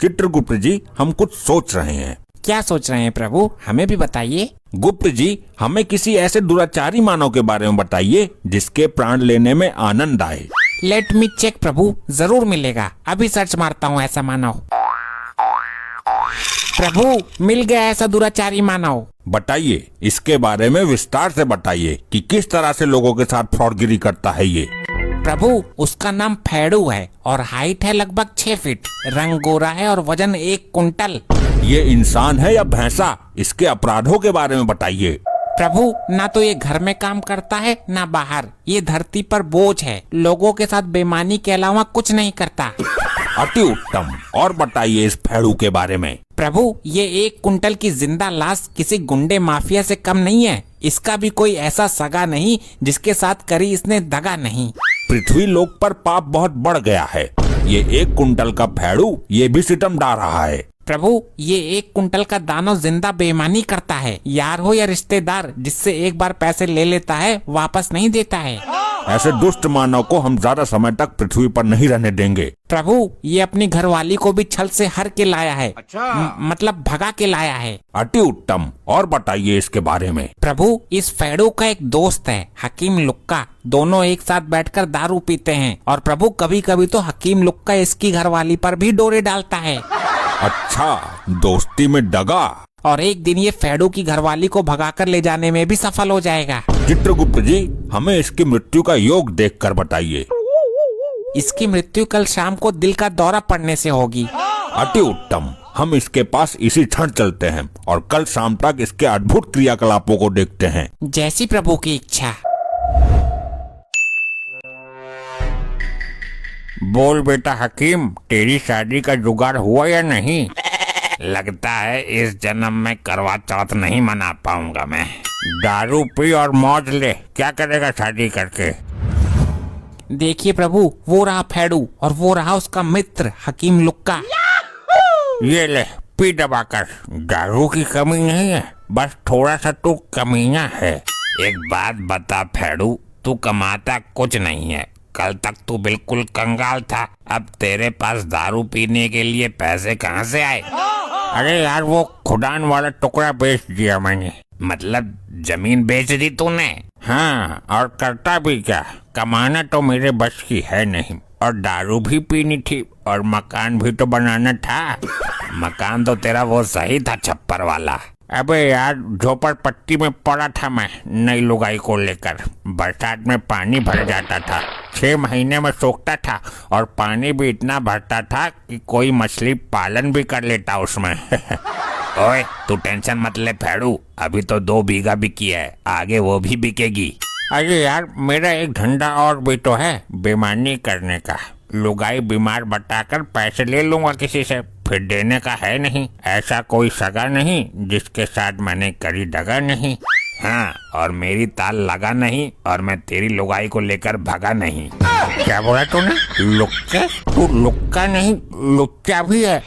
चित्रगुप्त जी, हम कुछ सोच रहे हैं। क्या सोच रहे हैं प्रभु, हमें भी बताइए। गुप्त जी, हमें किसी ऐसे दुराचारी मानव के बारे में बताइए जिसके प्राण लेने में आनंद आए। लेट मी चेक प्रभु, जरूर मिलेगा। अभी सर्च मारता हूँ ऐसा मानव। प्रभु, मिल गया ऐसा दुराचारी मानव। बताइए, इसके बारे में विस्तार से बताइए कि किस तरह से लोगों के साथ फ्रॉडगिरी करता है ये। प्रभु, उसका नाम फेड़ू है और हाइट है लगभग 6 फीट, रंग गोरा है और वजन 1 कुंटल। ये इंसान है या भैंसा? इसके अपराधों के बारे में बताइए। प्रभु, ना तो ये घर में काम करता है ना बाहर। ये धरती पर बोझ है, लोगों के साथ बेईमानी के अलावा कुछ नहीं करता। अति उत्तम, और बताइए इस फेड़ू के बारे में। प्रभु, ये 1 कुंटल की जिंदा लाश किसी गुंडे माफिया से कम नहीं है। इसका भी कोई ऐसा सगा नहीं जिसके साथ करी इसने दगा नहीं। पृथ्वी लोक पर पाप बहुत बढ़ गया है। ये 1 कुंटल का फेड़ू ये भी सितम डा रहा है। प्रभु, ये 1 कुंटल का दानव जिंदा बेईमानी करता है। यार हो या रिश्तेदार, जिससे एक बार पैसे ले लेता है वापस नहीं देता है। ऐसे दुष्ट मानव को हम ज्यादा समय तक पृथ्वी पर नहीं रहने देंगे। प्रभु, ये अपनी घरवाली को भी छल से हर के लाया है। अच्छा। मतलब भगा के लाया है। अति उत्तम, और बताइए इसके बारे में। प्रभु, इस फेड़ू का एक दोस्त है हकीम लुक्का। दोनों एक साथ बैठकर दारू पीते हैं और प्रभु कभी कभी तो हकीम लुक्का इसकी घरवाली पर भी डोरे डालता है। अच्छा, दोस्ती में दगा। और एक दिन ये फेड़ू की घरवाली को भगाकर ले जाने में भी सफल हो जाएगा। चित्रगुप्त जी, हमें इसकी मृत्यु का योग देखकर बताइए। इसकी मृत्यु कल शाम को दिल का दौरा पड़ने से होगी। अति उत्तम, हम इसके पास इसी क्षण चलते हैं और कल शाम तक इसके अद्भुत क्रियाकलापों को देखते हैं। जैसी प्रभु की इच्छा। बोल बेटा हकीम, तेरी शादी का जुगाड़ हुआ या नहीं? लगता है इस जन्म में करवा चौथ नहीं मना पाऊंगा मैं। दारू पी और मौज ले, क्या करेगा शादी करके? देखिए प्रभु, वो रहा फेड़ू और वो रहा उसका मित्र हकीम लुक्का। ये ले, पी दबाकर। दारू की कमी नहीं है, बस थोड़ा सा तू कमीना है। एक बात बता फेड़ू, तू कमाता कुछ नहीं है। कल तक तू बिल्कुल कंगाल था, अब तेरे पास दारू पीने के लिए पैसे कहाँ से आए? अरे यार, वो खुदान वाला टुकड़ा बेच दिया मैंने। मतलब जमीन बेच दी तूने? हाँ, और करता भी क्या, कमाना तो मेरे बस की है नहीं। और दारू भी पीनी थी और मकान भी तो बनाना था। मकान तो तेरा वो सही था, छप्पर वाला। अबे यार, झोपड़पट्टी में पड़ा था मैं नई लुगाई को लेकर। बरसात में पानी भर जाता था, 6 महीने में सूखता था और पानी भी इतना भरता था कि कोई मछली पालन भी कर लेता उसमें। ओए, तू टेंशन मत ले फेड़ू, अभी तो 2 बीघा बिकी है, आगे वो भी बिकेगी। अरे यार, मेरा एक धंधा और भी तो है बेईमानी करने का। लुगाई बीमार बताकर पैसे ले लूंगा किसी से, फिर देने का है नहीं। ऐसा कोई सगा नहीं जिसके साथ मैंने करी दगा नहीं। हाँ, और मेरी ताल लगा नहीं और मैं तेरी लुगाई को लेकर भगा नहीं। क्या बोला तूने? लुक्का? तू लुक्का नहीं, लुच्चा भी है।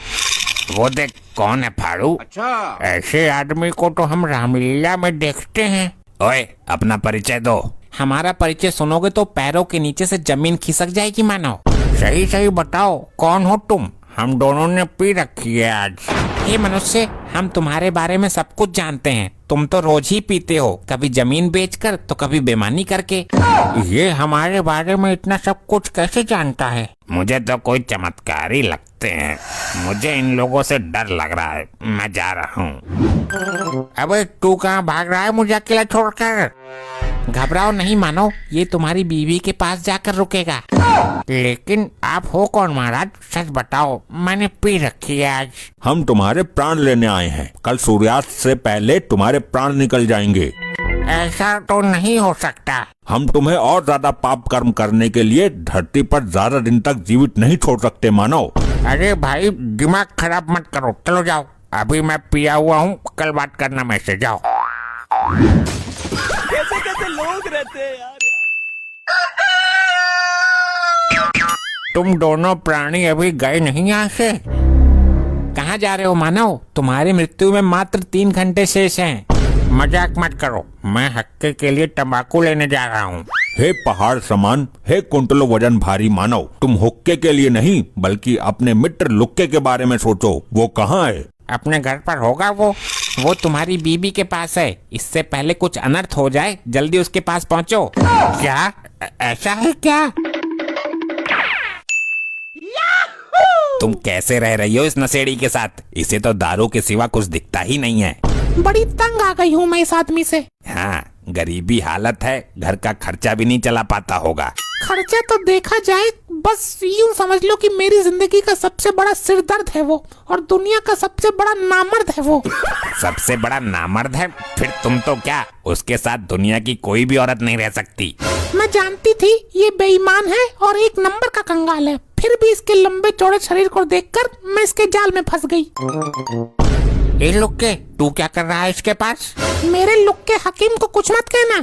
वो देख कौन है फाड़ू। अच्छा। ऐसे आदमी को तो हम रामलीला में देखते हैं। ओए, अपना परिचय दो। हमारा परिचय सुनोगे तो पैरों के नीचे से जमीन खिसक जाएगी मानो। सही सही बताओ, कौन हो तुम? हम दोनों ने पी रखी है आज। हे मनुष्य, हम तुम्हारे बारे में सब कुछ जानते हैं। तुम तो रोज ही पीते हो, कभी जमीन बेचकर तो कभी बेईमानी करके। ये हमारे बारे में इतना सब कुछ कैसे जानता है? मुझे तो कोई चमत्कारी लगते हैं। मुझे इन लोगों से डर लग रहा है, मैं जा रहा हूँ। अबे तू कहाँ भाग रहा है मुझे अकेला छोड़कर? घबराओ नहीं मानो, ये तुम्हारी बीवी के पास जाकर रुकेगा। लेकिन आप हो कौन महाराज, सच बताओ, मैंने पी रखी है आज। हम तुम्हारे प्राण लेने आए हैं, कल सूर्यास्त से पहले तुम्हारे प्राण निकल जाएंगे। ऐसा तो नहीं हो सकता। हम तुम्हें और ज्यादा पाप कर्म करने के लिए धरती पर ज्यादा दिन तक जीवित नहीं छोड़ सकते मानव। अरे भाई, दिमाग खराब मत करो, चलो जाओ। अभी मैं पिया हुआ हूँ, कल बात करना मेरे से, जाओ। कैसे कैसे लोग रहते हैं यार। तुम दोनों प्राणी अभी गए नहीं यहाँ से? कहाँ जा रहे हो मानव? तुम्हारी मृत्यु में मात्र 3 घंटे शेष हैं। मजाक मत करो, मैं हक्के के लिए तंबाकू लेने जा रहा हूँ। हे पहाड़ समान, हे कुंटलों वजन भारी मानव, तुम हुक्के के लिए नहीं बल्कि अपने मित्र लुक्के के बारे में सोचो। वो कहाँ है? अपने घर पर होगा वो तुम्हारी बीबी के पास है। इससे पहले कुछ अनर्थ हो जाए, जल्दी उसके पास पहुंचो। क्या ऐसा है क्या? तुम कैसे रह रही हो इस नशेड़ी के साथ? इसे तो दारू के सिवा कुछ दिखता ही नहीं है। बड़ी तंग आ गई हूँ मैं इस आदमी से। हाँ, गरीबी हालत है, घर का खर्चा भी नहीं चला पाता होगा। खर्चा तो देखा जाए बस यूं समझ लो कि मेरी जिंदगी का सबसे बड़ा सिरदर्द है वो, और दुनिया का सबसे बड़ा नामर्द है वो। सबसे बड़ा नामर्द है? फिर तुम तो क्या, उसके साथ दुनिया की कोई भी औरत नहीं रह सकती। मैं जानती थी ये बेईमान है और एक नंबर का कंगाल है, फिर भी इसके लंबे चौड़े शरीर को देखकर मैं इसके जाल में फंस गई। ए लुक्के, तू क्या कर रहा है इसके पास? मेरे लुक्के हकीम को कुछ मत कहना।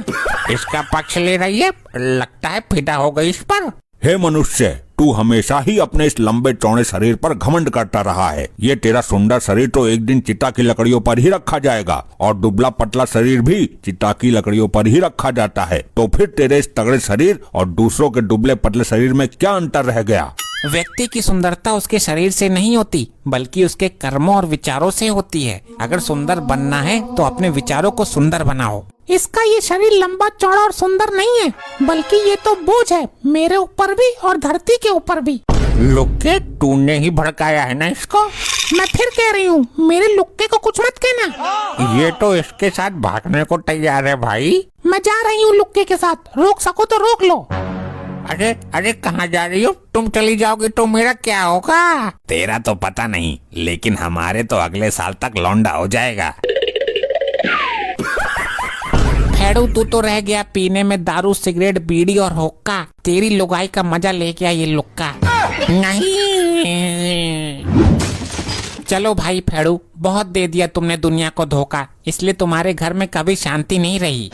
इसका पक्ष ले रही है, लगता है फिदा हो गई इस पर। हे मनुष्य, तू हमेशा ही अपने इस लंबे चौड़े शरीर पर घमंड करता रहा है। ये तेरा सुंदर शरीर तो एक दिन चिता की लकड़ियों पर ही रखा जाएगा, और दुबला पतला शरीर भी चिता की लकड़ियों पर ही रखा जाता है। तो फिर तेरे इस तगड़े शरीर और दूसरों के दुबले पतले शरीर में क्या अंतर रह गया? व्यक्ति की सुंदरता उसके शरीर से नहीं होती, बल्कि उसके कर्मों और विचारों से होती है। अगर सुंदर बनना है तो अपने विचारों को सुंदर बनाओ। इसका ये शरीर लंबा चौड़ा और सुंदर नहीं है, बल्कि ये तो बोझ है, मेरे ऊपर भी और धरती के ऊपर भी। लुक्के, तूने ही भड़काया है ना इसको? मैं फिर कह रही हूँ, मेरे लुक्के को कुछ मत कहना। ये तो इसके साथ भागने को तैयार है भाई। मैं जा रही हूँ लुक्के के साथ, रोक सको तो रोक लो। अरे अरे, कहाँ जा रही हो? तुम चली जाओगी तो मेरा क्या होगा? तेरा तो पता नहीं, लेकिन हमारे तो अगले साल तक लौंडा हो जाएगा। फेड़ू, तू तो रह गया पीने में दारू, सिगरेट, बीड़ी और हुक्का। तेरी लुगाई का मजा ले गया ये लुक्का। नहीं, चलो भाई फेड़ू, बहुत दे दिया तुमने दुनिया को धोखा, इसलिए तुम्हारे घर में कभी शांति नहीं रही।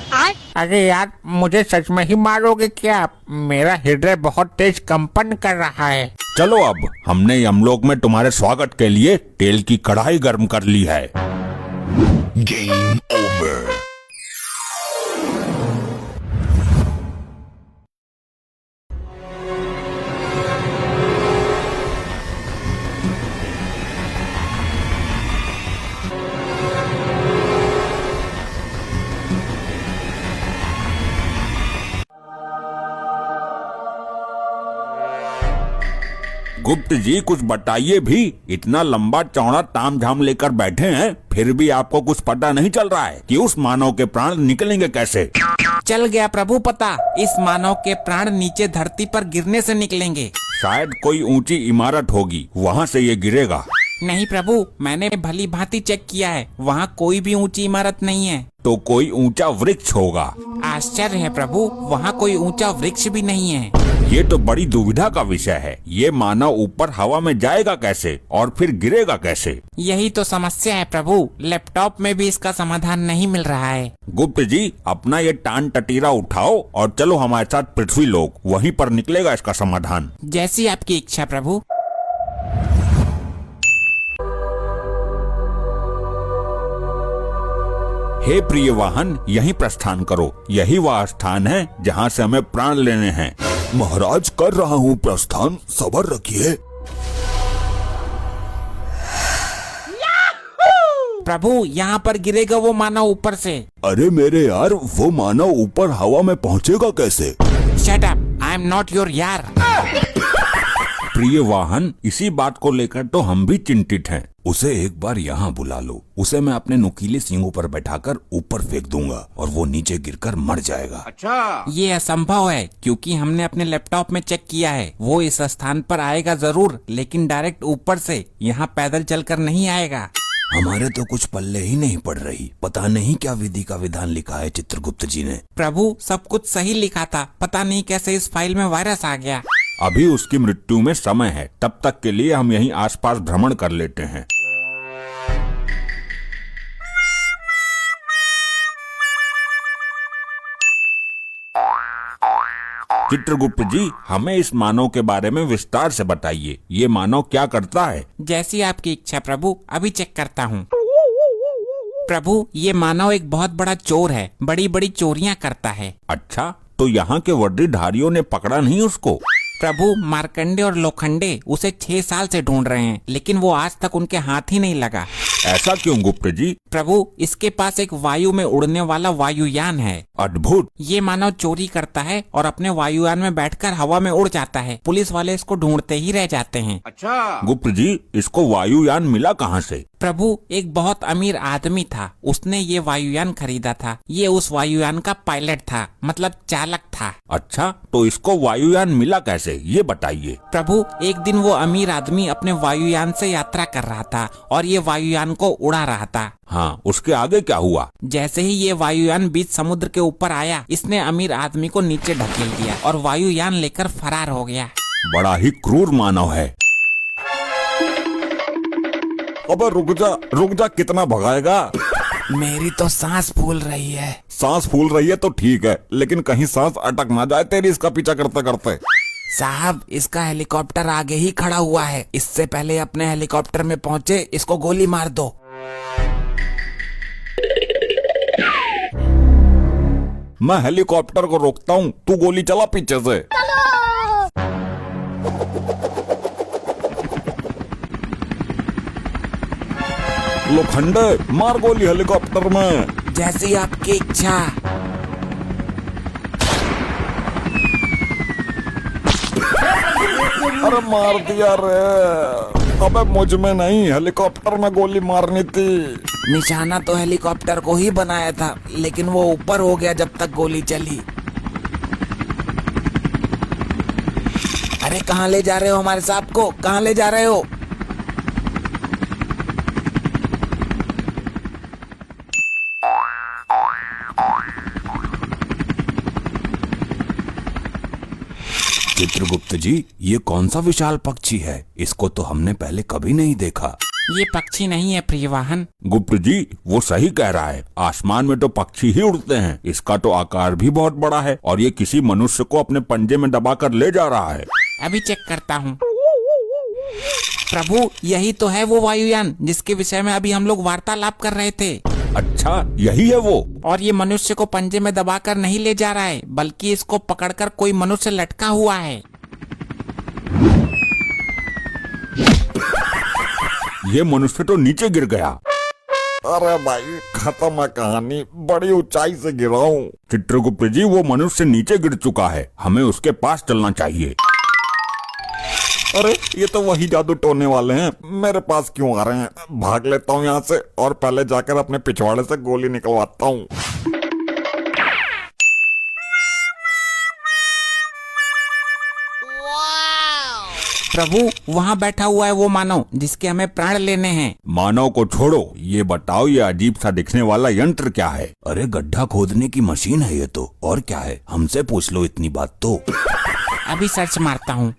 अरे यार, मुझे सच में ही मारोगे क्या? मेरा हृदय बहुत तेज कंपन कर रहा है। चलो अब, हमने यमलोक में तुम्हारे स्वागत के लिए तेल की कढ़ाई गर्म कर ली है। Game over. गुप्त जी, कुछ बताइए भी। इतना लंबा चौड़ा तामझाम लेकर बैठे हैं, फिर भी आपको कुछ पता नहीं चल रहा है कि उस मानव के प्राण निकलेंगे कैसे? चल गया प्रभु पता, इस मानव के प्राण नीचे धरती पर गिरने से निकलेंगे। शायद कोई ऊंची इमारत होगी, वहाँ से ये गिरेगा। नहीं प्रभु, मैंने भली भांति चेक किया है, वहाँ कोई भी ऊंची इमारत नहीं है। तो कोई ऊंचा वृक्ष होगा। आश्चर्य है प्रभु, वहाँ कोई ऊंचा वृक्ष भी नहीं है। ये तो बड़ी दुविधा का विषय है। ये मानव ऊपर हवा में जाएगा कैसे और फिर गिरेगा कैसे? यही तो समस्या है प्रभु, लैपटॉप में भी इसका समाधान नहीं मिल रहा है। गुप्त जी, अपना ये टान टटीरा उठाओ और चलो हमारे साथ पृथ्वी लोक, वहीं पर निकलेगा इसका समाधान। जैसी आपकी इच्छा प्रभु। हे प्रिय वाहन, यहीं प्रस्थान करो। यही वह स्थान है जहाँ से हमें प्राण लेने हैं। महाराज, कर रहा हूँ प्रस्थान, सब्र रखिए। प्रभु, यहाँ पर गिरेगा वो मानव ऊपर से। अरे मेरे यार, वो मानव ऊपर हवा में पहुँचेगा कैसे? Shut up, I am not your यार। प्रिय वाहन, इसी बात को लेकर तो हम भी चिंतित हैं। उसे एक बार यहाँ बुला लो। उसे मैं अपने नुकीले सींगों पर बैठाकर ऊपर फेंक दूंगा और वो नीचे गिरकर मर जाएगा। ये असंभव है, क्योंकि हमने अपने लैपटॉप में चेक किया है। वो इस स्थान पर आएगा जरूर, लेकिन डायरेक्ट ऊपर से, यहाँ पैदल चलकर नहीं आएगा। हमारे तो कुछ पल्ले ही नहीं पड़ रही। पता नहीं क्या विधि का विधान लिखा है चित्रगुप्त जी ने। प्रभु, सब कुछ सही लिखा था, पता नहीं कैसे इस फाइल में वायरस आ गया। अभी उसकी मृत्यु में समय है, तब तक के लिए हम यहीं आसपास भ्रमण कर लेते हैं। चित्रगुप्त जी, हमें इस मानव के बारे में विस्तार से बताइए। ये मानव क्या करता है? जैसी आपकी इच्छा प्रभु, अभी चेक करता हूँ। प्रभु, ये मानव एक बहुत बड़ा चोर है, बड़ी बड़ी चोरियाँ करता है। अच्छा, तो यहाँ के वर्दीधारियों ने पकड़ा नहीं उसको? प्रभु, मार्कंडे और लोखंडे उसे 6 साल से ढूंढ रहे हैं, लेकिन वो आज तक उनके हाथ ही नहीं लगा। ऐसा क्यों गुप्त जी? प्रभु, इसके पास एक वायु में उड़ने वाला वायुयान है। अद्भुत। ये मानव चोरी करता है और अपने वायुयान में बैठकर हवा में उड़ जाता है। पुलिस वाले इसको ढूंढते ही रह जाते हैं। गुप्त जी, इसको वायुयान मिला कहाँ से? प्रभु, एक बहुत अमीर आदमी था, उसने ये वायुयान खरीदा था। ये उस वायुयान का पायलट था, मतलब चालक था। अच्छा, तो इसको वायुयान मिला कैसे, ये बताइए। प्रभु, एक दिन वो अमीर आदमी अपने वायुयान से यात्रा कर रहा था और ये वायुयान को उड़ा रहा था। हाँ, उसके आगे क्या हुआ? जैसे ही ये वायुयान बीच समुद्र के ऊपर आया, इसने अमीर आदमी को नीचे ढकेल दिया और वायुयान लेकर फरार हो गया। बड़ा ही क्रूर मानव है। अबे रुक जा, कितना भगाएगा? मेरी तो सांस फूल रही है। सांस फूल रही है तो ठीक है, लेकिन कहीं सांस अटक ना जाए तेरी इसका पीछा करते करते। साहब, इसका हेलीकॉप्टर आगे ही खड़ा हुआ है। इससे पहले अपने हेलीकॉप्टर में पहुँचे इसको गोली मार दो। मैं हेलीकॉप्टर को रोकता हूँ, तू गोली चला पीछे से। लोखंडे, मार गोली हेलीकॉप्टर में। जैसी आपकी इच्छा। अरे मार दिया रे। अबे मुझ में नहीं, हेलीकॉप्टर में गोली मारनी थी। निशाना तो हेलीकॉप्टर को ही बनाया था, लेकिन वो ऊपर हो गया जब तक गोली चली। अरे कहाँ ले जा रहे हो हमारे साहब को, कहाँ ले जा रहे हो? चित्रगुप्त जी, ये कौन सा विशाल पक्षी है? इसको तो हमने पहले कभी नहीं देखा। ये पक्षी नहीं है प्रियवाहन। गुप्त जी, वो सही कह रहा है। आसमान में तो पक्षी ही उड़ते हैं। इसका तो आकार भी बहुत बड़ा है और ये किसी मनुष्य को अपने पंजे में दबाकर ले जा रहा है। अभी चेक करता हूँ। प्रभु, यही तो है वो वायुयान जिसके विषय में अभी हम लोग वार्तालाप कर रहे थे। अच्छा, यही है वो। और ये मनुष्य को पंजे में दबाकर नहीं ले जा रहा है, बल्कि इसको पकड़कर कोई मनुष्य लटका हुआ है। ये मनुष्य तो नीचे गिर गया। अरे भाई, खत्म है कहानी। बड़ी ऊंचाई से गिरा हूँ। चित्रगुप्त जी, वो मनुष्य नीचे गिर चुका है, हमें उसके पास चलना चाहिए। अरे ये तो वही जादू टोने वाले हैं, मेरे पास क्यों आ रहे हैं? भाग लेता हूँ यहाँ से और पहले जाकर अपने पिछवाड़े से गोली निकलवाता हूँ। प्रभु, वहाँ बैठा हुआ है वो मानव जिसके हमें प्राण लेने हैं। मानव को छोड़ो, ये बताओ ये अजीब सा दिखने वाला यंत्र क्या है? अरे गड्ढा खोदने की मशीन है ये तो, और क्या है? हमसे पूछ लो इतनी बात तो। अभी सर्च मारता हूँ।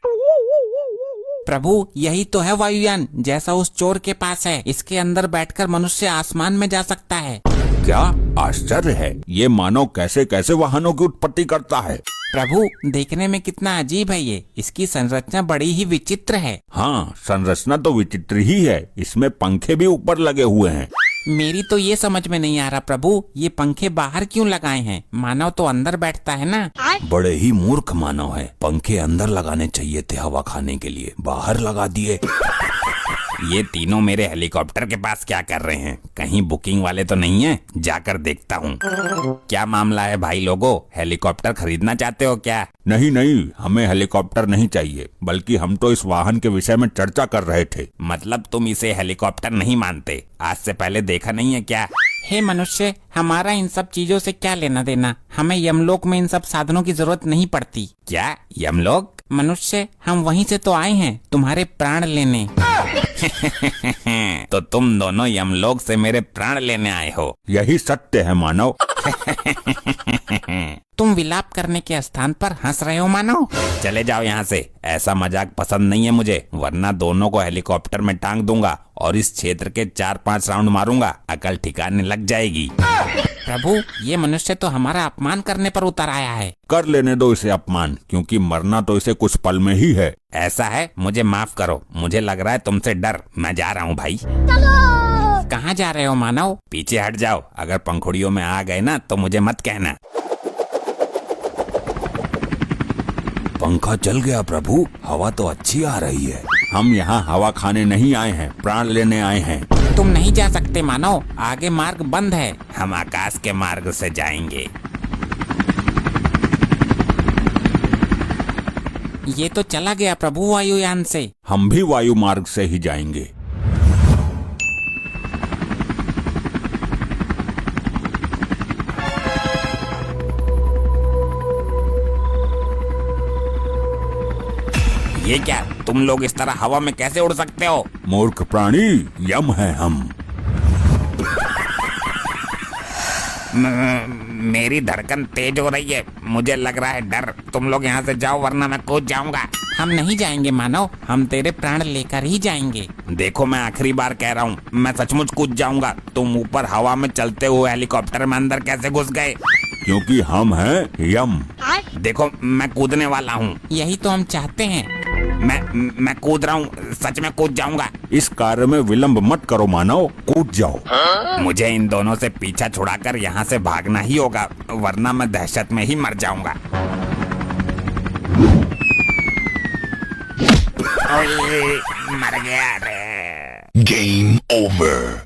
प्रभु, यही तो है वायुयान जैसा उस चोर के पास है। इसके अंदर बैठकर मनुष्य आसमान में जा सकता है। क्या आश्चर्य है, ये मानव कैसे कैसे वाहनों की उत्पत्ति करता है। प्रभु, देखने में कितना अजीब है ये। इसकी संरचना बड़ी ही विचित्र है। हाँ, संरचना तो विचित्र ही है। इसमें पंखे भी ऊपर लगे हुए हैं। मेरी तो ये समझ में नहीं आ रहा प्रभु, ये पंखे बाहर क्यों लगाए हैं? मानव तो अंदर बैठता है ना। बड़े ही मूर्ख मानव है। पंखे अंदर लगाने चाहिए थे हवा खाने के लिए, बाहर लगा दिए। ये तीनों मेरे हेलीकॉप्टर के पास क्या कर रहे हैं? कहीं बुकिंग वाले तो नहीं है? जाकर देखता हूँ। क्या मामला है भाई लोगों, हेलीकॉप्टर खरीदना चाहते हो क्या? नहीं नहीं, हमें हेलीकॉप्टर नहीं चाहिए, बल्कि हम तो इस वाहन के विषय में चर्चा कर रहे थे। मतलब तुम इसे हेलीकॉप्टर नहीं मानते? आज से पहले देखा नहीं है क्या? हे मनुष्य, हमारा इन सब चीजों से क्या लेना देना? हमें यमलोक में इन सब साधनों की जरूरत नहीं पड़ती। क्या यमलोक? मनुष्य, हम वहीं से तो आए हैं तुम्हारे प्राण लेने। तो तुम दोनों यमलोक से मेरे प्राण लेने आए हो? यही सत्य है मानव। तुम विलाप करने के स्थान पर हंस रहे हो मानव। चले जाओ यहाँ से, ऐसा मजाक पसंद नहीं है मुझे, वरना दोनों को हेलीकॉप्टर में टांग दूंगा और इस क्षेत्र के 4-5 राउंड मारूंगा, अकल ठिकाने लग जाएगी। प्रभु, ये मनुष्य तो हमारा अपमान करने पर उतर आया है। कर लेने दो इसे अपमान, क्योंकि मरना तो इसे कुछ पल में ही है। ऐसा है, मुझे माफ करो, मुझे लग रहा है तुमसे डर। मैं जा रहा हूँ भाई। कहाँ जा रहे हो मानव? पीछे हट जाओ, अगर पंखुड़ियों में आ गए ना तो मुझे मत कहना। पंखा चल गया प्रभु, हवा तो अच्छी आ रही है। हम यहाँ हवा खाने नहीं आए हैं, प्राण लेने आए हैं। तुम नहीं जा सकते मानव, आगे मार्ग बंद है। हम आकाश के मार्ग से जाएंगे। ये तो चला गया प्रभु वायुयान से। हम भी वायु मार्ग से ही जाएंगे। ये क्या, तुम लोग इस तरह हवा में कैसे उड़ सकते हो? मूर्ख प्राणी, यम है हम। मेरी धड़कन तेज हो रही है, मुझे लग रहा है डर। तुम लोग यहाँ से जाओ वरना मैं कूद जाऊंगा। हम नहीं जाएंगे मानव, हम तेरे प्राण लेकर ही जाएंगे। देखो मैं आखिरी बार कह रहा हूँ, मैं सचमुच कूद जाऊंगा। तुम ऊपर हवा में चलते हुए हेलीकॉप्टर में अंदर कैसे घुस गए? क्योंकि हम हैं यम। देखो मैं कूदने वाला हूँ। यही तो हम चाहते हैं। मैं कूद रहा हूँ, सच में कूद जाऊंगा। इस कार्य में विलंब मत करो मानव, कूद जाओ। मुझे इन दोनों से पीछा छुड़ाकर यहाँ से भागना ही होगा, वरना मैं दहशत में ही मर जाऊंगा। ओए, मर गया रे। Game over.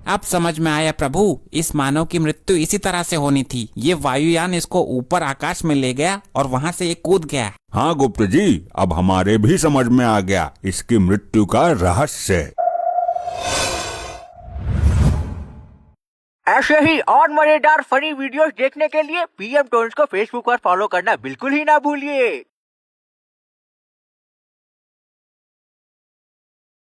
अब समझ में आया प्रभु, इस मानव की मृत्यु इसी तरह से होनी थी। ये वायुयान इसको ऊपर आकाश में ले गया और वहाँ से ये कूद गया। हाँ गुप्त जी, अब हमारे भी समझ में आ गया इसकी मृत्यु का रहस्य। ऐसे ही और मजेदार फनी वीडियोस देखने के लिए पीएम टोन्स को फेसबुक पर फॉलो करना बिल्कुल ही ना भूलिए।